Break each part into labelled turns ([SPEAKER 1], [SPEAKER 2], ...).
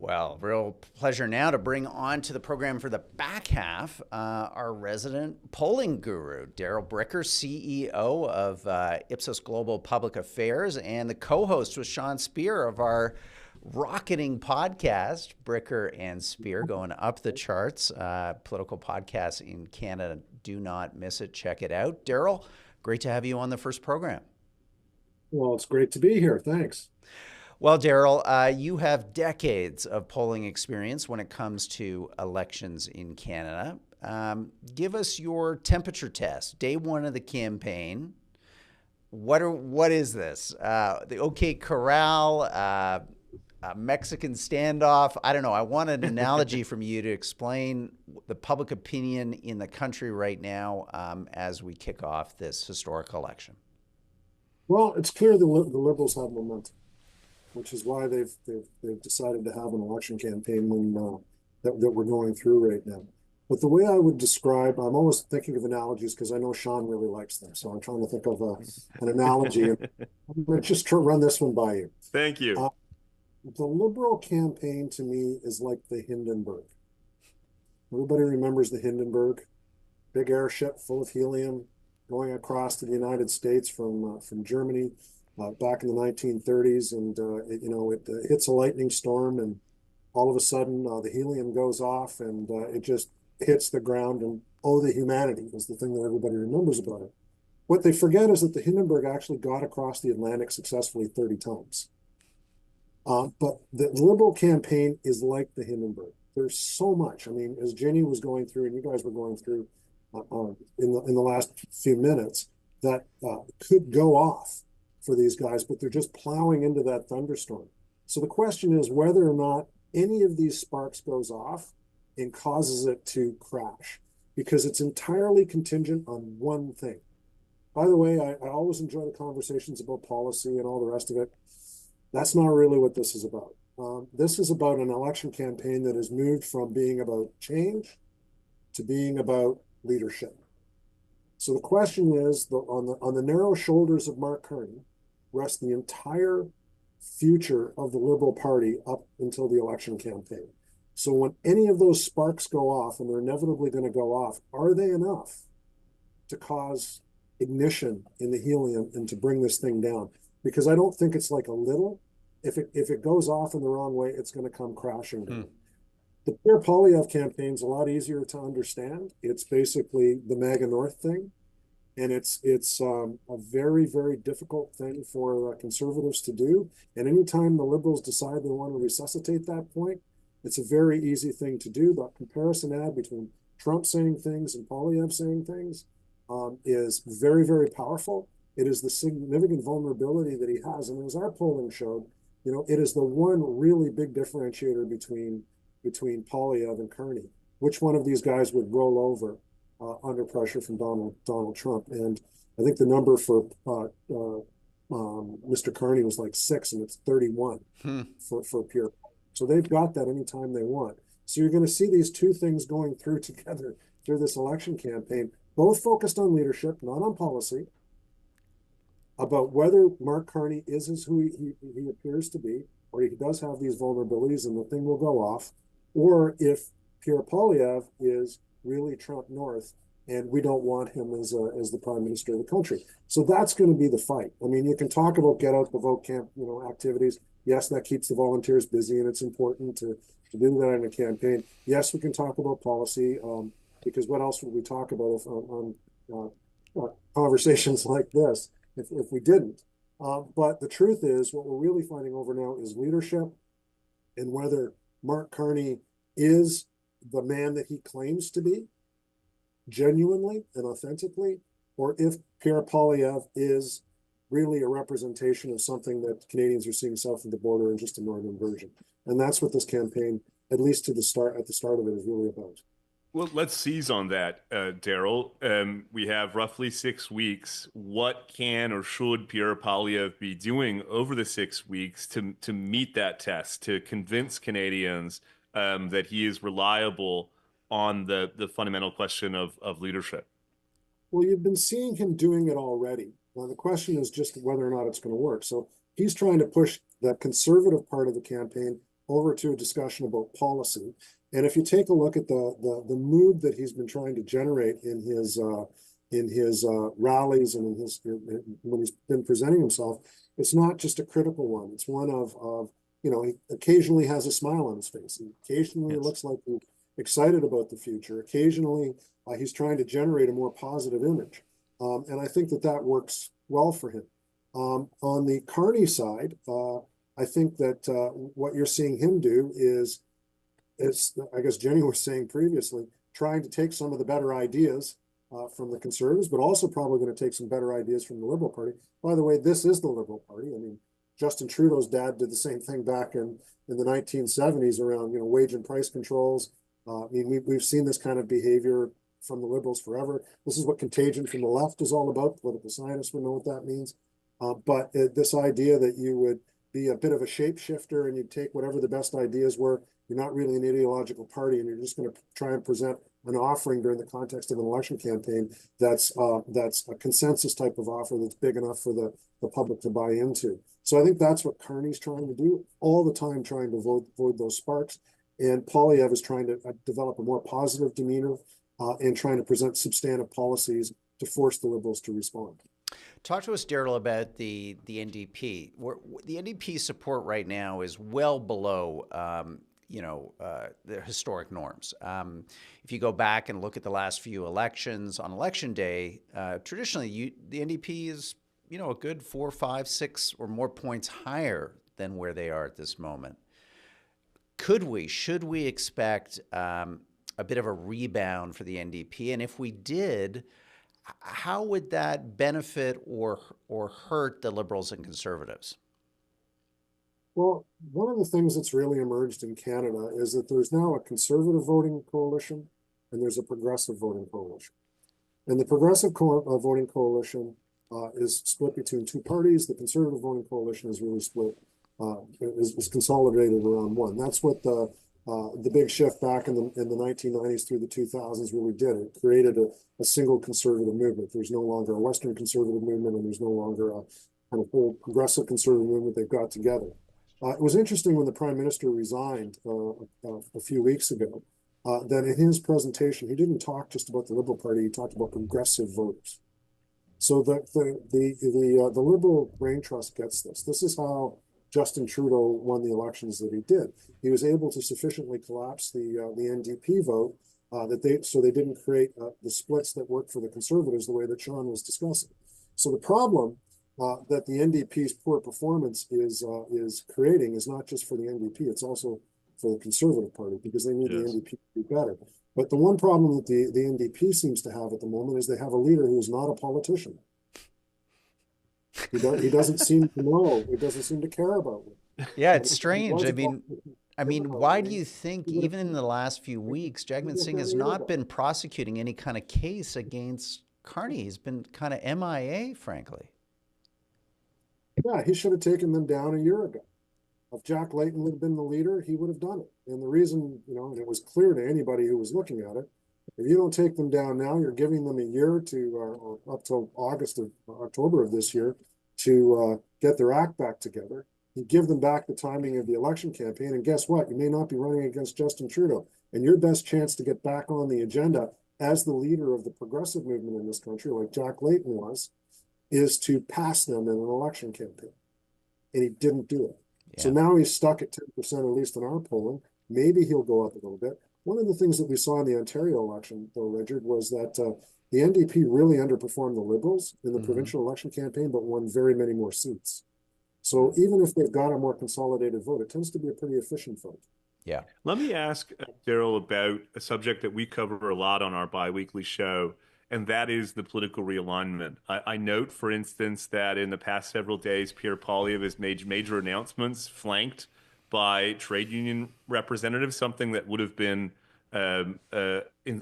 [SPEAKER 1] Well, real pleasure now to bring on to the program for the back half our resident polling guru, Darrell Bricker, CEO of Ipsos Global Public Affairs, and the co-host with Sean Spear of our rocketing podcast, Bricker and Spear, going up the charts. Political podcasts in Canada. Do not miss it. Check it out. Darrell, great to have you on the first program.
[SPEAKER 2] Well, it's great to be here. Thanks.
[SPEAKER 1] Well, Darrell, you have decades of polling experience when it comes to elections in Canada. Give us your temperature test. Day one of the campaign. What is this? The OK Corral, Mexican standoff? I don't know. I want an analogy from you to explain the public opinion in the country right now as we kick off this historic election.
[SPEAKER 2] Well, it's clear the Liberals have momentum, which is why they've decided to have an election campaign that we're going through right now. But the way I would describe, I'm always thinking of analogies because I know Sean really likes them. So I'm trying to think of an analogy. I'm going to just run this one by you.
[SPEAKER 3] Thank you.
[SPEAKER 2] The Liberal campaign to me is like the Hindenburg. Everybody remembers the Hindenburg, big airship full of helium going across to the United States from Germany. Back in the 1930s, and it hits a lightning storm, and all of a sudden the helium goes off, and it just hits the ground. And oh, the humanity is the thing that everybody remembers about it. What they forget is that the Hindenburg actually got across the Atlantic successfully 30 times. But the Liberal campaign is like the Hindenburg. There's so much. I mean, as Jenny was going through, and you guys were going through in the last few minutes, that could go off for these guys, but they're just plowing into that thunderstorm. So the question is whether or not any of these sparks goes off and causes it to crash, because it's entirely contingent on one thing. By the way, I always enjoy the conversations about policy and all the rest of it. That's not really what this is about. This is about an election campaign that has moved from being about change to being about leadership. So the question is, on the narrow shoulders of Mark Carney rests the entire future of the Liberal Party up until the election campaign. So when any of those sparks go off, and they're inevitably going to go off, are they enough to cause ignition in the helium and to bring this thing down? Because I don't think it's like a little. If it goes off in the wrong way, it's going to come crashing down. The Pierre Poilievre campaign is a lot easier to understand. It's basically the MAGA North thing. And it's a very, very difficult thing for conservatives to do. And anytime the Liberals decide they want to resuscitate that point, it's a very easy thing to do. The comparison ad between Trump saying things and Poilievre saying things is very, very powerful. It is the significant vulnerability that he has. And as our polling showed, it is the one really big differentiator between Poilievre and Carney. Which one of these guys would roll over under pressure from Donald Trump? And I think the number for Mr. Carney was like 6, and it's 31 for Pierre. So they've got that anytime they want. So you're going to see these two things going through together through this election campaign, both focused on leadership, not on policy, about whether Mark Carney is who he appears to be, or he does have these vulnerabilities and the thing will go off, or if Pierre Poilievre is really Trump North, and we don't want him as the prime minister of the country. So that's going to be the fight. I mean, you can talk about get out the vote camp, activities. Yes, that keeps the volunteers busy, and it's important to do that in a campaign. Yes, we can talk about policy, because what else would we talk about on conversations like this if we didn't? But the truth is, what we're really fighting over now is leadership, and whether Mark Carney is the man that he claims to be, genuinely and authentically, or if Pierre Poilievre is really a representation of something that Canadians are seeing south of the border and just a northern version. And that's what this campaign, at least at the start of it, is really about.
[SPEAKER 3] Well, let's seize on that, Darrell. We have roughly 6 weeks. What can or should Pierre Poilievre be doing over the 6 weeks to meet that test, to convince Canadians that he is reliable on the fundamental question of leadership?
[SPEAKER 2] Well, you've been seeing him doing it already. Now, the question is just whether or not it's going to work. So he's trying to push that conservative part of the campaign over to a discussion about policy. And if you take a look at the mood that he's been trying to generate in his rallies and when he's been presenting himself, it's not just a critical one. It's one of he occasionally has a smile on his face. He occasionally looks like he's excited about the future. Occasionally, he's trying to generate a more positive image. And I think that works well for him. On the Carney side, I think that what you're seeing him do is, I guess Jenny was saying previously, trying to take some of the better ideas from the Conservatives, but also probably going to take some better ideas from the Liberal Party. By the way, this is the Liberal Party. I mean, Justin Trudeau's dad did the same thing back in the 1970s around wage and price controls. I mean, we've seen this kind of behavior from the Liberals forever. This is what contagion from the left is all about. Political scientists would know what that means. But this idea that you would be a bit of a shapeshifter and you'd take whatever the best ideas were, you're not really an ideological party, and you're just going to try and present an offering during the context of an election campaign that's a consensus type of offer that's big enough for the public to buy into. So I think that's what Carney's trying to do all the time, trying to avoid those sparks. And Poilievre is trying to develop a more positive demeanor and trying to present substantive policies to force the Liberals to respond.
[SPEAKER 1] Talk to us, Darrell, about the NDP. The NDP support right now is well below the historic norms. If you go back and look at the last few elections, on election day, traditionally the NDP is a good 4, 5, 6 or more points higher than where they are at this moment. Should we expect a bit of a rebound for the NDP? And if we did, how would that benefit or hurt the Liberals and Conservatives?
[SPEAKER 2] Well, one of the things that's really emerged in Canada is that there's now a conservative voting coalition and there's a progressive voting coalition. And the progressive voting coalition is split between two parties. The conservative voting coalition is really split, is consolidated around one. That's what the big shift back in the 1990s through the 2000s really did. It created a single conservative movement. There's no longer a Western conservative movement, and there's no longer a kind of whole progressive conservative movement they've got together. It was interesting when the Prime Minister resigned a few weeks ago, that in his presentation, he didn't talk just about the Liberal Party, he talked about progressive voters. So the Liberal Brain Trust gets this. This is how Justin Trudeau won the elections that he did. He was able to sufficiently collapse the NDP vote so they didn't create the splits that worked for the Conservatives the way that Sean was discussing. So the problem that the NDP's poor performance is creating is not just for the NDP, it's also for the Conservative Party, because they need the NDP to be better. But the one problem that the NDP seems to have at the moment is they have a leader who is not a politician. He doesn't seem to know. He doesn't seem to care about it.
[SPEAKER 1] Yeah, it's strange. I mean, why do you think even in the last few weeks, Jagmeet Singh has not been prosecuting any kind of case against Carney? He's been kind of MIA, frankly.
[SPEAKER 2] Yeah, he should have taken them down a year ago. If Jack Layton would have been the leader, he would have done it. And the reason, and it was clear to anybody who was looking at it, if you don't take them down now, you're giving them a year or up till October of this year to get their act back together. You give them back the timing of the election campaign, and guess what? You may not be running against Justin Trudeau. And your best chance to get back on the agenda as the leader of the progressive movement in this country, like Jack Layton was, is to pass them in an election campaign. And he didn't do it. Yeah. So now he's stuck at 10%, at least in our polling. Maybe he'll go up a little bit. One of the things that we saw in the Ontario election, though, Richard, was that the NDP really underperformed the Liberals in the provincial election campaign, but won very many more seats. So even if they've got a more consolidated vote, it tends to be a pretty efficient vote.
[SPEAKER 1] Yeah.
[SPEAKER 3] Let me ask Darrell about a subject that we cover a lot on our biweekly show, and that is the political realignment. I note, for instance, that in the past several days, Pierre Poilievre has made major announcements flanked by trade union representatives, something that would have been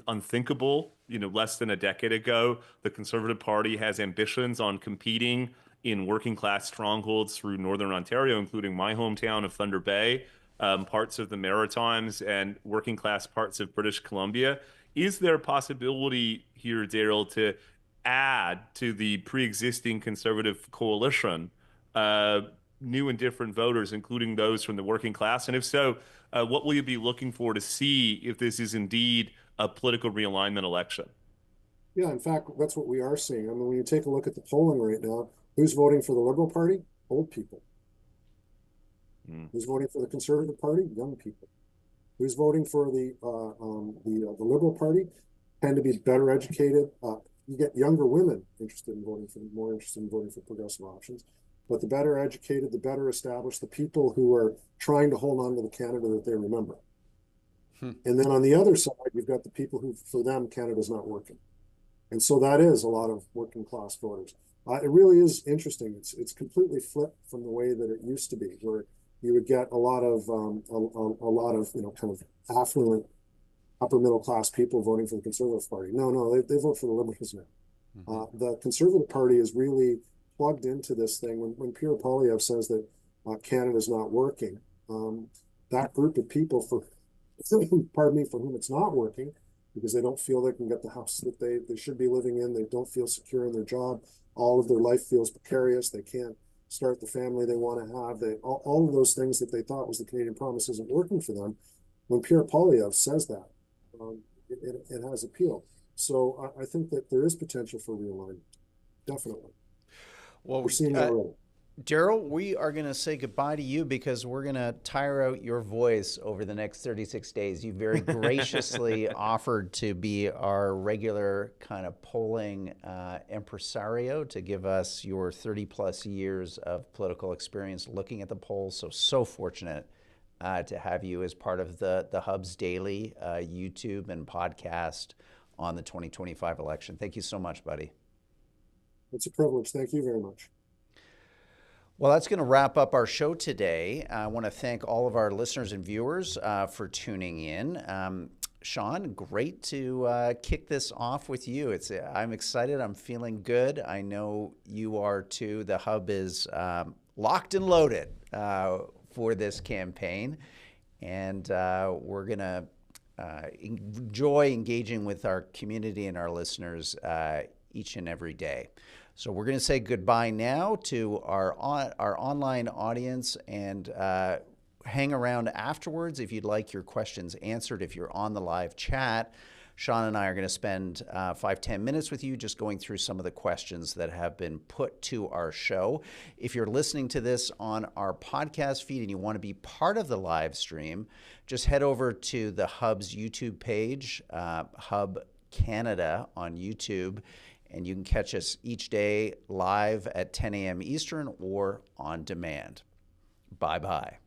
[SPEAKER 3] unthinkable, less than a decade ago. The Conservative Party has ambitions on competing in working class strongholds through Northern Ontario, including my hometown of Thunder Bay, parts of the Maritimes, and working class parts of British Columbia. Is there a possibility here, Darrell, to add to the pre-existing Conservative coalition new and different voters, including those from the working class? And if so, what will you be looking for to see if this is indeed a political realignment election?
[SPEAKER 2] Yeah, in fact, that's what we are seeing. I mean, when you take a look at the polling right now, who's voting for the Liberal Party? Old people. Who's voting for the Conservative Party? Young people. Who's voting for the Liberal Party? Tend to be better educated. You get younger women more interested in voting for progressive options. But the better educated, the better established, the people who are trying to hold on to the Canada that they remember. And then on the other side, you've got the people who, for them, Canada's not working. And so that is a lot of working class voters. It really is interesting. It's completely flipped from the way that it used to be, where you would get a lot of kind of affluent upper middle class people voting for the Conservative Party. No, they vote for the Liberals now. The Conservative Party is really plugged into this thing. When Pierre Poilievre says that Canada's not working, that group of people for whom it's not working, because they don't feel they can get the house that they should be living in, they don't feel secure in their job, all of their life feels precarious, they can't start the family they want to have, all of those things that they thought was the Canadian promise isn't working for them. When Pierre Poilievre says that, it has appeal. So I think that there is potential for realignment, definitely.
[SPEAKER 1] Well,
[SPEAKER 2] we're seeing that already.
[SPEAKER 1] Darrell, we are going to say goodbye to you because we're going to tire out your voice over the next 36 days. You very graciously offered to be our regular kind of polling impresario, to give us your 30-plus years of political experience looking at the polls. So fortunate to have you as part of the Hub's daily YouTube and podcast on the 2025 election. Thank you so much, buddy.
[SPEAKER 2] It's a privilege. Thank you very much.
[SPEAKER 1] Well, that's going to wrap up our show today. I want to thank all of our listeners and viewers for tuning in. Sean, great to kick this off with you. I'm excited. I'm feeling good. I know you are too. The Hub is locked and loaded for this campaign, and we're going to enjoy engaging with our community and our listeners each and every day. So we're going to say goodbye now to our online audience, and hang around afterwards if you'd like your questions answered. If you're on the live chat, Sean and I are going to spend 5-10 minutes with you just going through some of the questions that have been put to our show. If you're listening to this on our podcast feed and you want to be part of the live stream, just head over to the Hub's YouTube page, Hub Canada on YouTube, and you can catch us each day live at 10 a.m. Eastern or on demand. Bye-bye.